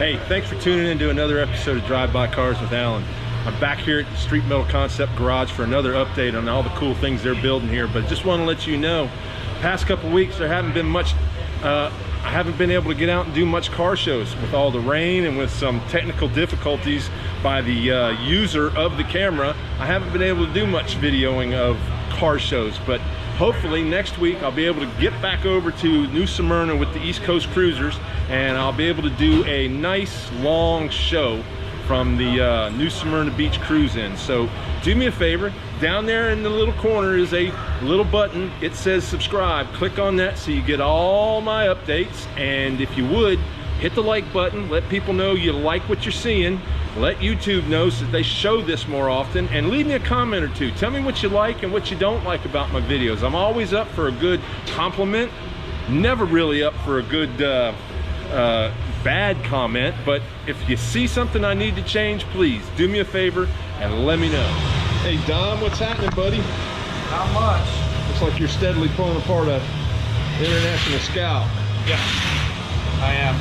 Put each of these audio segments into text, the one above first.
Hey, thanks for tuning in to another episode of Drive By Cars with Alan. I'm back here at the Street Metal Concept Garage for another update on all the cool things they're building here. But just want to let you know, past couple weeks there haven't been much, I haven't been able to get out and do much car shows with all the rain and with some technical difficulties by the user of the camera. I haven't been able to do much videoing of car shows, but hopefully next week I'll be able to get back over to New Smyrna with the East Coast Cruisers, and I'll be able to do a nice long show from the New Smyrna Beach Cruise-In. So do me a favor, down there in the little corner is a little button. It says subscribe. Click on that so you get all my updates, and if you would, hit the like button. Let people know you like what you're seeing. Let YouTube know so that they show this more often, and leave me a comment or two. Tell me what you like and what you don't like about my videos. I'm always up for a good compliment, never really up for a good bad comment, but if you see something I need to change, please do me a favor and let me know. Hey Dom, what's happening, buddy? Not much. Looks like you're steadily pulling apart a International Scout. Yeah, I am.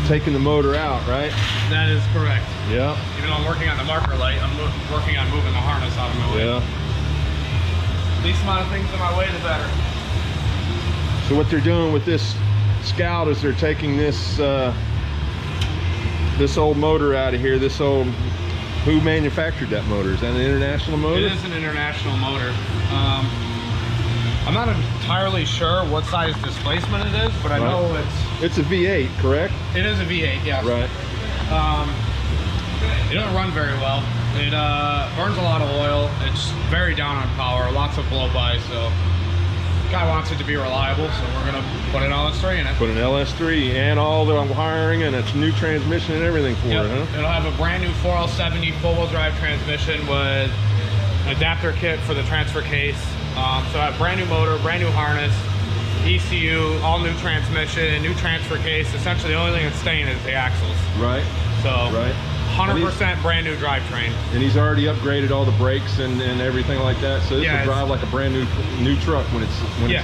Taking the motor out, right? That is correct. Yeah. Even though I'm working on the marker light, I'm working on moving the harness out of my way. Yeah. Least amount of things in my way, the better. So what they're doing with this Scout is they're taking this this old motor out of here. This old, who manufactured that motor? Is that an International motor? It is an International motor. I'm not entirely sure what size displacement it is, but I know it's a V8, correct? it is a V8, yes. Right. It doesn't run very well. It burns a lot of oil. It's very down on power, lots of blow-by, so guy wants it to be reliable, so we're gonna put an LS3 in it. Put an LS3 and all the wiring and its new transmission and everything for it, huh? It'll have a brand new 4L70 four-wheel drive transmission with an adapter kit for the transfer case. So I have brand new motor, brand new harness, ECU, all new transmission, new transfer case. Essentially the only thing that's staying is the axles. Right. So right. 100% brand new drivetrain. And he's already upgraded all the brakes and everything like that. So this will drive like a brand new truck when it's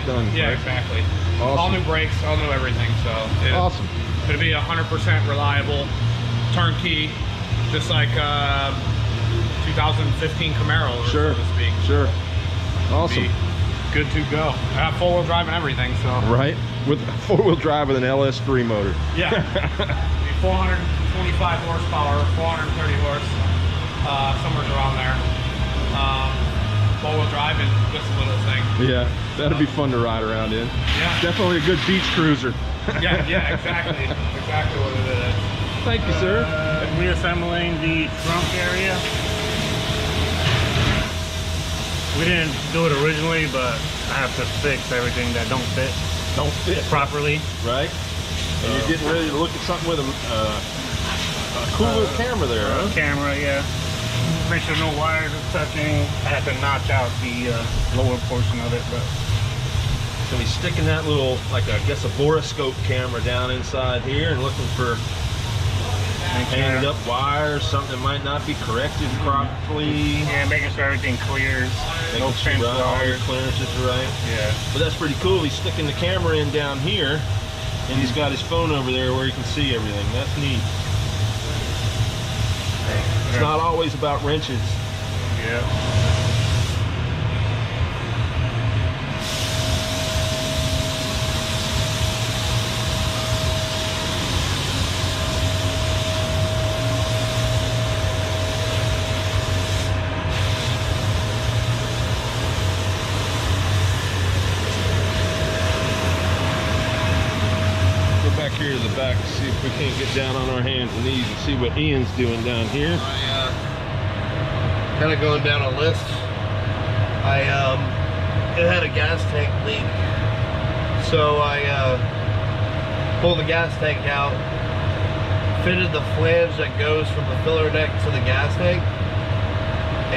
done. Yeah, right? exactly. Awesome. All new brakes, all new everything. So awesome. It'll be 100% reliable, turnkey, just like 2015 Camaro, sure, so to speak. Sure. Awesome. Good to go. I have four-wheel drive and everything, so. Right, with four-wheel drive with an LS3 motor. Yeah. 425 horsepower, 430 horse, somewhere around there. Four-wheel drive and this little thing. Yeah, that'd be fun to ride around in. Yeah. Definitely a good beach cruiser. yeah, exactly. Exactly what it is. Thank you, sir. Reassembling the trunk area. We didn't do it originally, but I have to fix everything that don't fit properly. Right. And you're getting ready to look at something with a cool little camera there, huh? Camera, yeah. Make sure no wires are touching. I had to notch out the lower portion of it, but. So he's sticking that little, like I guess a borescope camera down inside here and looking for hanged up wires, something that might not be corrected properly. Yeah, making sure everything clears. No fence all your wires. clearances are right. Yeah. But that's pretty cool. He's sticking the camera in down here, and he's got his phone over there where he can see everything. That's neat. It's not always about wrenches. Yeah. Here to the back to see if we can't get down on our hands and knees and see what Ian's doing down here. Kind of going down a list. It had a gas tank leak, so I pulled the gas tank out, fitted the flange that goes from the filler deck to the gas tank,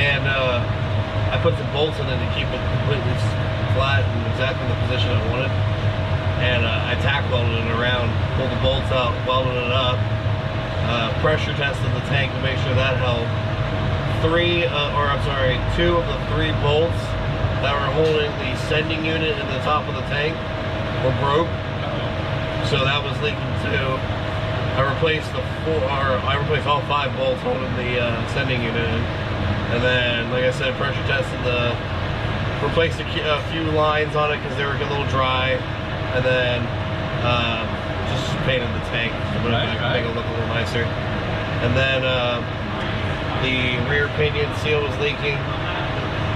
and I put some bolts in it to keep it completely flat and exactly the position I wanted. And I tack welded it around, pulled the bolts out, welded it up, pressure tested the tank to make sure that held. Two of the three bolts that were holding the sending unit in the top of the tank were broke. So that was leaking too. I replaced all 5 bolts holding the sending unit in. And then, like I said, pressure tested replaced a few lines on it because they were a little dry. And then just painted the tank to make it look a little nicer. And then the rear pinion seal was leaking.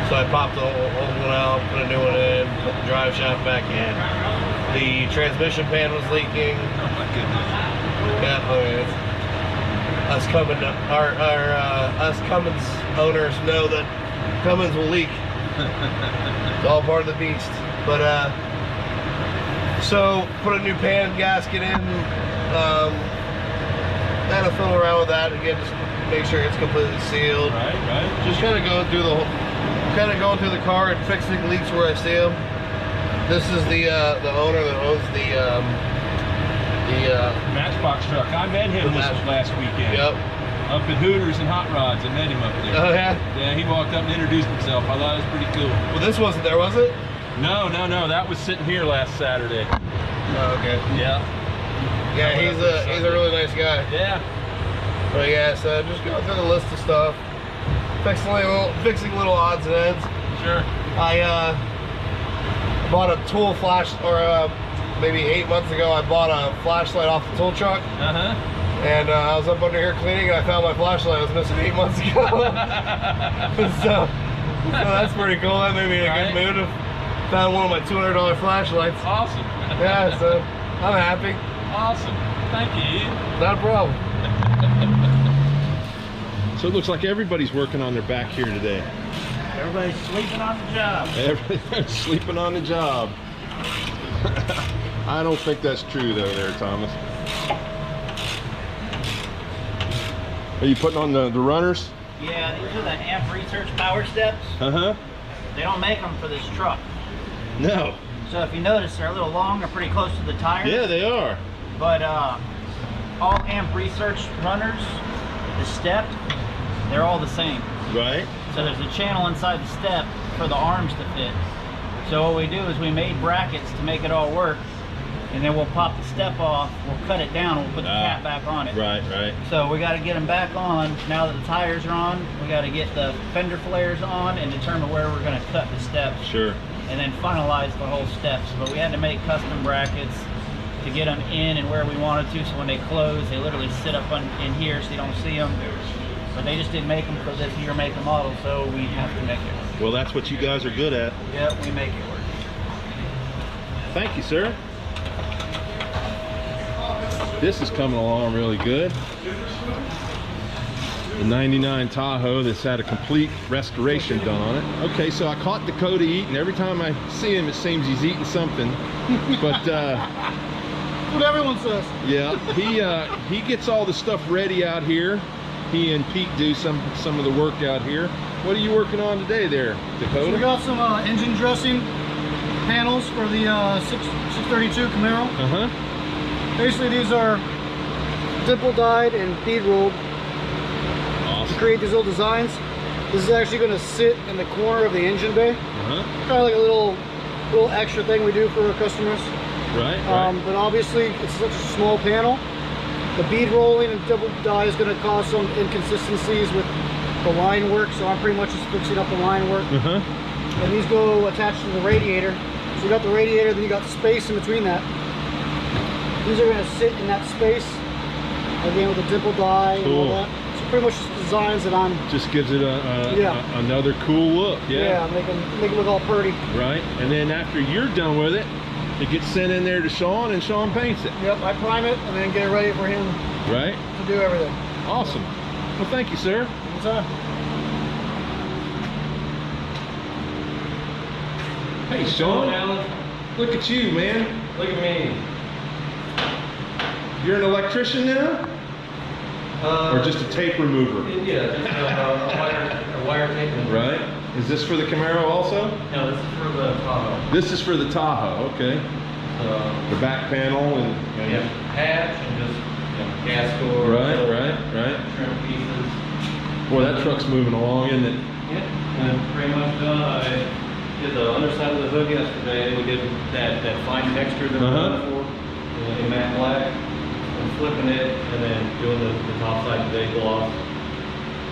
So I popped the old one out, put a new one in, put the drive shaft back in. The transmission pan was leaking. Oh my goodness. Yeah, us Cummins owners know that Cummins will leak. It's all part of the beast. But so put a new pan gasket in. Had to fiddle around with that again, just make sure it's completely sealed. Right. Just kind of going through the car and fixing leaks where I see them. This is the owner that owns the Matchbox truck. I met him this last weekend. Yep. Up at Hooters and Hot Rods. I met him up there. Oh yeah. Yeah, he walked up and introduced himself. I thought it was pretty cool. Well, this wasn't there, was it? No. That was sitting here last Saturday. Oh, okay. Yeah. Yeah, he's a really nice guy. Yeah. But yeah, so just going through the list of stuff, fixing little odds and ends. Sure. I bought a tool flash, or maybe 8 months ago, I bought a flashlight off the tool truck. And I was up under here cleaning, and I found my flashlight I was missing 8 months ago. so that's pretty cool. That made me in a good mood. Found one of my $200 flashlights. Awesome. Yeah, so I'm happy. Awesome. Thank you. Not a problem. So it looks like everybody's working on their back here today. Everybody's sleeping on the job. Everybody's sleeping on the job. I don't think that's true though there, Thomas. Are you putting on the runners? Yeah, these are the Amp Research Power Steps. They don't make them for this truck. No. So if you notice, they're a little long. They're pretty close to the tires. Yeah, they are. But all Amp Research runners, the step, they're all the same. Right. So there's a channel inside the step for the arms to fit. So what we do is we made brackets to make it all work, and then we'll pop the step off, we'll cut it down, and we'll put the cap back on it. Right. So we got to get them back on. Now that the tires are on, we got to get the fender flares on and determine where we're going to cut the steps. Sure. And then finalize the whole steps. But we had to make custom brackets to get them in and where we wanted to, so when they close, they literally sit up in here so you don't see them. But they just didn't make them for this year make and model, so we have to make it work. Well, that's what you guys are good at. Yep, we make it work. Thank you, sir. This is coming along really good. The 99 Tahoe that's had a complete restoration done on it. Okay, so I caught Dakota eating. Every time I see him, it seems he's eating something. But what everyone says. yeah, he gets all the stuff ready out here. He and Pete do some of the work out here. What are you working on today there, Dakota? So we got some engine dressing panels for the 632 Camaro. Basically, these are dimple dyed and bead rolled to create these little designs. This is actually going to sit in the corner of the engine bay. Kind of like a little extra thing we do for our customers. Right. But obviously, it's such a small panel. The bead rolling and double dye is going to cause some inconsistencies with the line work, so I'm pretty much just fixing up the line work. And these go attached to the radiator. So you got the radiator, then you got the space in between that. These are going to sit in that space, again with the dimple dye and all that. So pretty much just designs that I'm... Just gives it another cool look. Yeah, make it look all pretty. Right, and then after you're done with it, it gets sent in there to Sean, and Sean paints it. Yep, I prime it and then get it ready for him to do everything. Awesome. Well, thank you, sir. Anytime. Hey, Sean. Alan. Look at you, man. Look at me. You're an electrician now? Or just a tape remover? Yeah, just a wire tape. Right. Is this for the Camaro also? No, this is for the Tahoe. This is for the Tahoe, okay. The back panel and yeah, patch and just gas core. Right. Trim pieces. Boy, that truck's moving along, isn't it? Yeah, and pretty much done. I did the underside of the hood yesterday. We did that fine texture that we're looking for in matte black. flipping it and then doing the top side today gloss.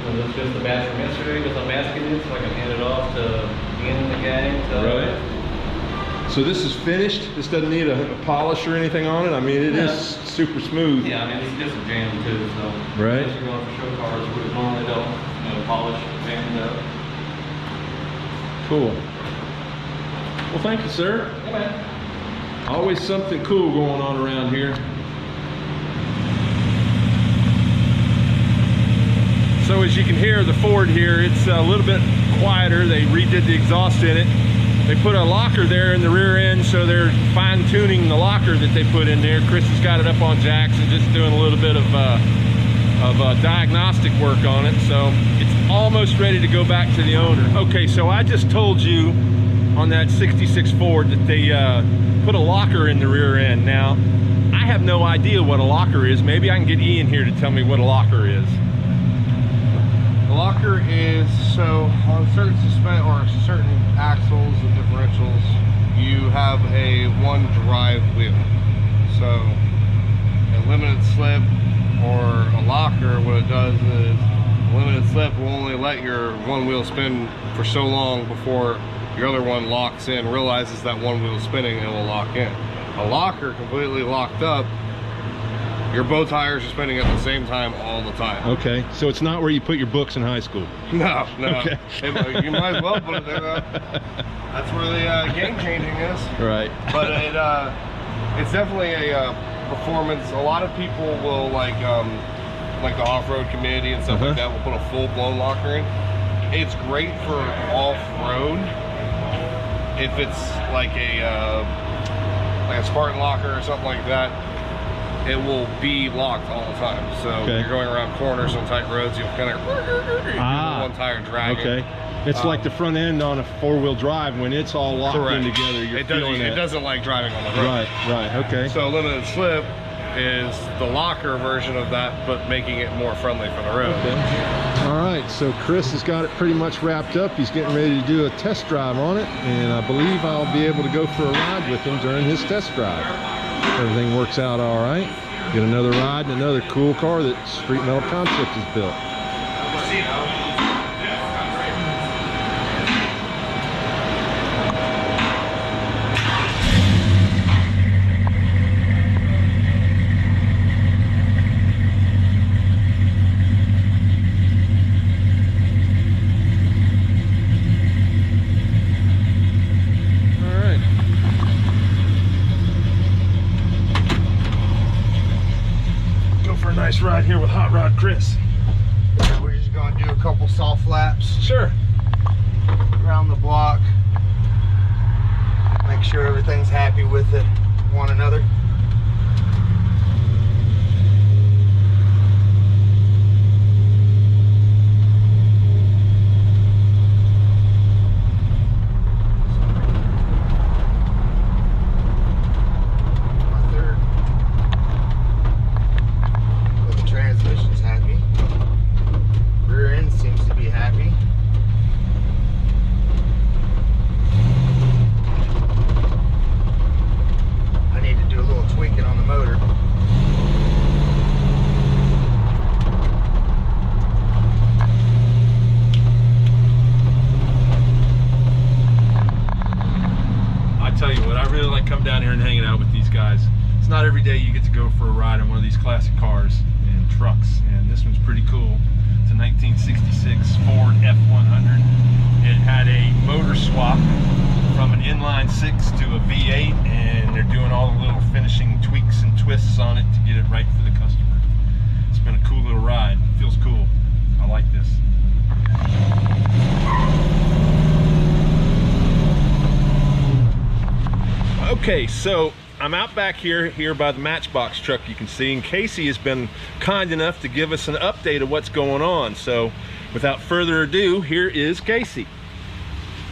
And that's just the batch from yesterday because I'm masking it so I can hand it off to Ian and the gang. Right. So this is finished? This doesn't need a polish or anything on it? I mean, it is super smooth. Yeah, I mean, it's just a jam too, so. Right. Unless you're going for show cars, we normally don't, polish, jam it up. Cool. Well, thank you, sir. Yeah, man. Always something cool going on around here. So as you can hear, the Ford here, it's a little bit quieter. They redid the exhaust in it. They put a locker there in the rear end, so they're fine-tuning the locker that they put in there. Chris has got it up on jacks and just doing a little bit of diagnostic work on it. So it's almost ready to go back to the owner. Okay, so I just told you on that 66 Ford that they put a locker in the rear end. Now, I have no idea what a locker is. Maybe I can get Ian here to tell me what a locker is. The locker is, so on certain certain axles and differentials, you have a one drive wheel. So a limited slip or a locker, what it does is a limited slip will only let your one wheel spin for so long before your other one locks in, realizes that one wheel spinning, and it will lock in. A locker completely locked up, your both tires are spinning at the same time all the time. Okay, so it's not where you put your books in high school. No, no. Okay. You might as well put it there. That's where the game changing is. Right. But it's definitely a performance. A lot of people will like the off-road community and stuff like that will put a full-blown locker in. It's great for off-road if it's like a Spartan locker or something like that. It will be locked all the time. So you're going around corners on tight roads, you'll kind of one tire dragging. Okay. It's like the front end on a four-wheel drive when it's all locked in together. You're feeling it doesn't like driving on the road. Right, right, okay. So limited slip is the locker version of that, but making it more friendly for the road. Okay. All right, so Chris has got it pretty much wrapped up. He's getting ready to do a test drive on it, and I believe I'll be able to go for a ride with him during his test drive. Everything works out all right. Get another ride in another cool car that Street Metal Concept has built. Ride here with Hot Rod Chris. We're just going to do a couple soft laps. Sure. Around the block. Make sure everything's happy with it, one another. Down here and hanging out with these guys. It's not every day you get to go for a ride in one of these classic cars and trucks, and this one's pretty cool. It's a 1966 Ford F100. It had a motor swap from an inline 6 to a V8, and they're doing all the little finishing tweaks and twists on it to get it right for the customer. It's been a cool little ride. It feels cool. I like this. Okay, so I'm out back here by the Matchbox truck, you can see, and Casey has been kind enough to give us an update of what's going on. So without further ado, here is Casey.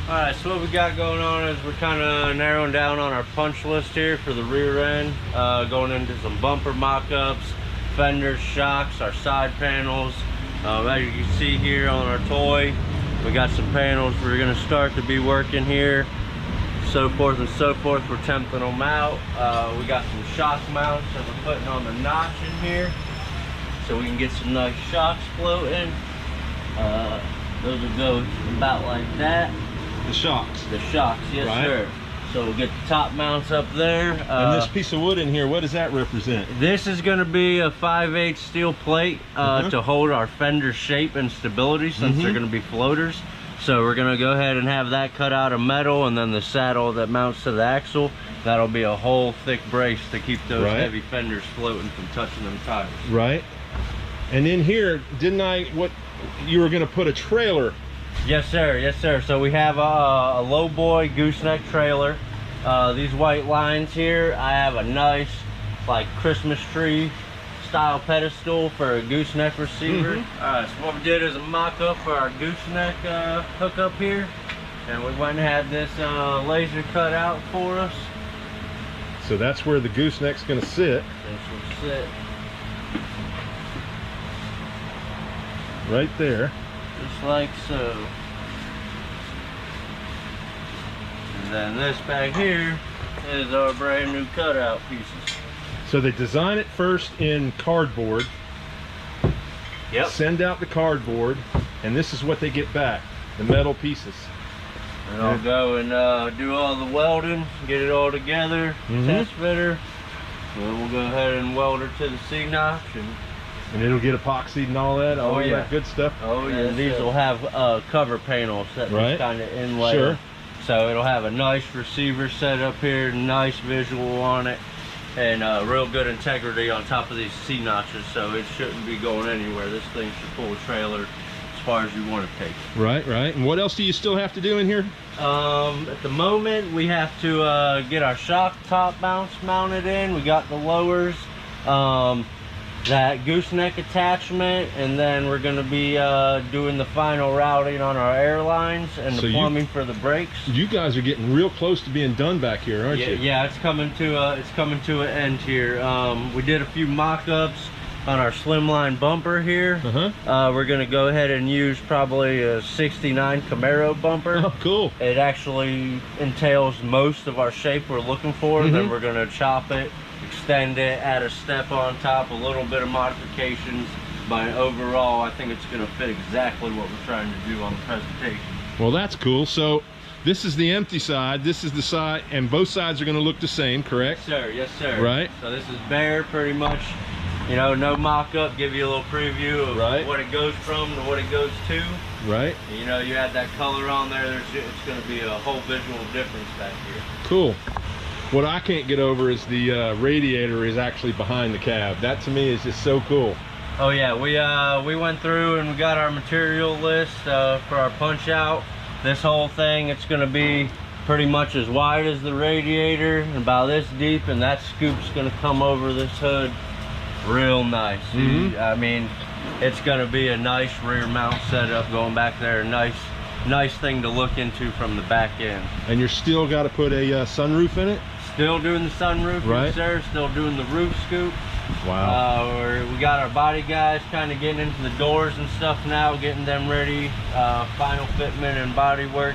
All right, so what we got going on is we're kind of narrowing down on our punch list here for the rear end, going into some bumper mock-ups, fenders, shocks, our side panels. As you can see here on our toy, we got some panels we're going to start to be working here. so forth and so forth. We're tempting them out. We got some shock mounts that we're putting on the notch in here, so we can get some nice shocks floating. Those will go about like that. The shocks. The shocks, yes Right. sir. So we'll get the top mounts up there. And this piece of wood in here, what does that represent? This is going to be a 5/8 steel plate to hold our fender shape and stability, since they're going to be floaters. So we're going to go ahead and have that cut out of metal, and then the saddle that mounts to the axle, that'll be a whole thick brace to keep those Right. heavy fenders floating from touching them tires. Right. And in here, you were going to put a trailer. Yes sir, yes sir. So we have a low boy gooseneck trailer. These white lines here, I have a nice like Christmas tree style pedestal for a gooseneck receiver. Alright, so what we did is a mock-up for our gooseneck hookup here, and we went and had this laser cut out for us. So that's where the gooseneck's going to sit. This will sit Right there. just like so. And then this back here is our brand new cutout pieces. So they design it first in cardboard, Yep. send out the cardboard, and this is what they get back, the metal pieces. And I'll go and do all the welding, get it all together, test fitter. Then we'll go ahead and weld her to the C-notch. And it'll get epoxied and all that. Oh, yeah, yeah. good stuff. Oh yeah, these will have cover panels that Right. kind of inlay. Sure. So it'll have a nice receiver set up here, nice visual on it, and real good integrity on top of these C-notches. So it shouldn't be going anywhere. This thing should pull a trailer as far as you want to take it. Right, right. And what else do you still have to do in here? At the moment, we have to get our shock top mounts mounted in. We got the lowers, that gooseneck attachment, and then we're going to be doing the final routing on our airlines and So the plumbing for the brakes. You guys are getting real close to being done back here, aren't you? Yeah, it's coming to an end here. We did a few mock-ups on our slimline bumper here. We're going to go ahead and use probably a 69 Camaro bumper. Oh, cool. It actually entails most of our shape we're looking for. Then we're going to chop it, extend it, add a step on top, a little bit of modifications, but overall I think it's going to fit exactly what we're trying to do on the presentation. Well, that's cool. So this is the empty side, this is the side, and both sides are going to look the same, correct? Yes sir. Right. So this is bare, pretty much, you know, no mock-up, give you a little preview of what it goes from to what it goes to. Right. You know, you add that color on there, it's going to be a whole visual difference back here. Cool. What I can't get over is the radiator is actually behind the cab. That to me is just so cool. Oh yeah, we went through and we got our material list for our punch out. This whole thing, it's going to be pretty much as wide as the radiator and about this deep, and that scoop's going to come over this hood real nice. I mean, it's going to be a nice rear mount setup going back there. Nice thing to look into from the back end. And you're still got to put a sunroof in it? Still doing the sunroof, yes sir. Still doing the roof scoop. Wow. We got our body guys kind of getting into the doors and stuff now, getting them ready, final fitment and body work.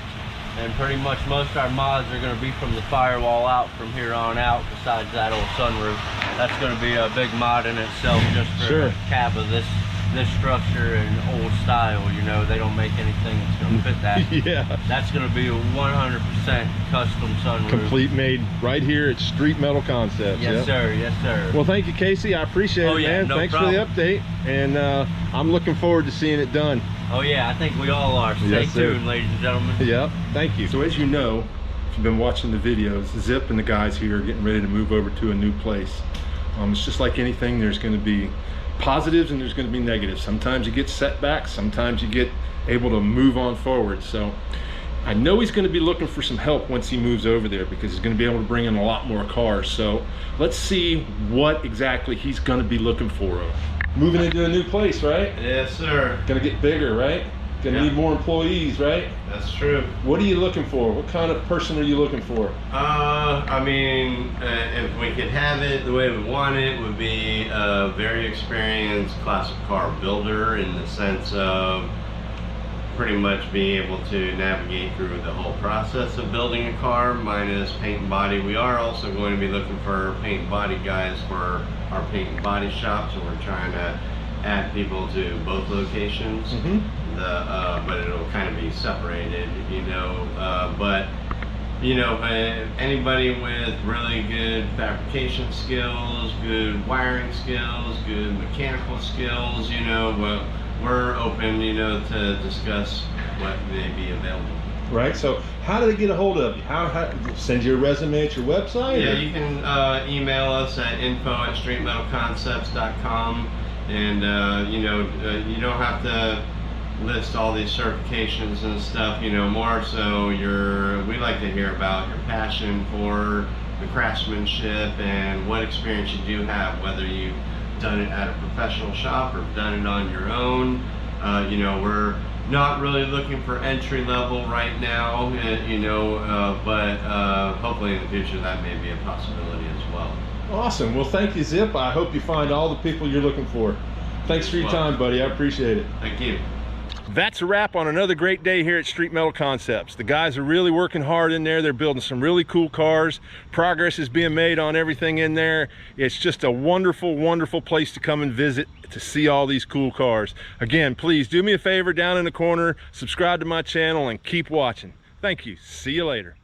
And pretty much most of our mods are going to be from the firewall out from here on out, besides that old sunroof. That's going to be a big mod in itself, just for the cab of this structure and old style. You know, they don't make anything that's going to fit that. Yeah. That's going to be a 100% custom sunroof. Complete made right here at Street Metal Concepts. Yes sir, yes sir. Well, thank you, Casey. I appreciate it, man. No Thanks problem. for the update. And I'm looking forward to seeing it done. Oh yeah, I think we all are. Stay tuned, ladies and gentlemen. Yep, thank you. So as you know, if you've been watching the videos, Zip and the guys here are getting ready to move over to a new place. It's just like anything, there's going to be positives and there's going to be negatives. Sometimes you get setbacks, sometimes you get able to move on forward. So I know he's going to be looking for some help once he moves over there, because he's going to be able to bring in a lot more cars. So let's see what exactly he's going to be looking for. Moving into a new place, right? Yes, sir. Gonna get bigger, right? Gonna need more employees, right? That's true. What are you looking for? What kind of person are you looking for? I mean, if we could have it the way we want it, would be a very experienced classic car builder, in the sense of pretty much be able to navigate through the whole process of building a car minus paint and body. We are also going to be looking for paint and body guys for our paint and body shop, so we're trying to add people to both locations. But it'll kind of be separated, you know, but you know, anybody with really good fabrication skills, good wiring skills, good mechanical skills, you know, we're open, you know, to discuss what may be available. Right. So how do they get a hold of you? How send you a resume at your website? Yeah, or? you can email us at info@streetmetalconcepts.com, and you know, you don't have to list all these certifications and stuff, you know, more so we like to hear about your passion for the craftsmanship and what experience you do have, whether you've done it at a professional shop or done it on your own. You know, we're not really looking for entry level right now, you know, but hopefully in the future that may be a possibility as well. Awesome. Well, thank you, Zip. I hope you find all the people you're looking for. Thanks for your time, buddy. I appreciate it. Thank you. That's a wrap on another great day here at Street Metal Concepts. The guys are really working hard in there. They're building some really cool cars. Progress is being made on everything in there. It's just a wonderful, wonderful place to come and visit to see all these cool cars. Again, please do me a favor down in the corner, subscribe to my channel, and keep watching. Thank you. See you later.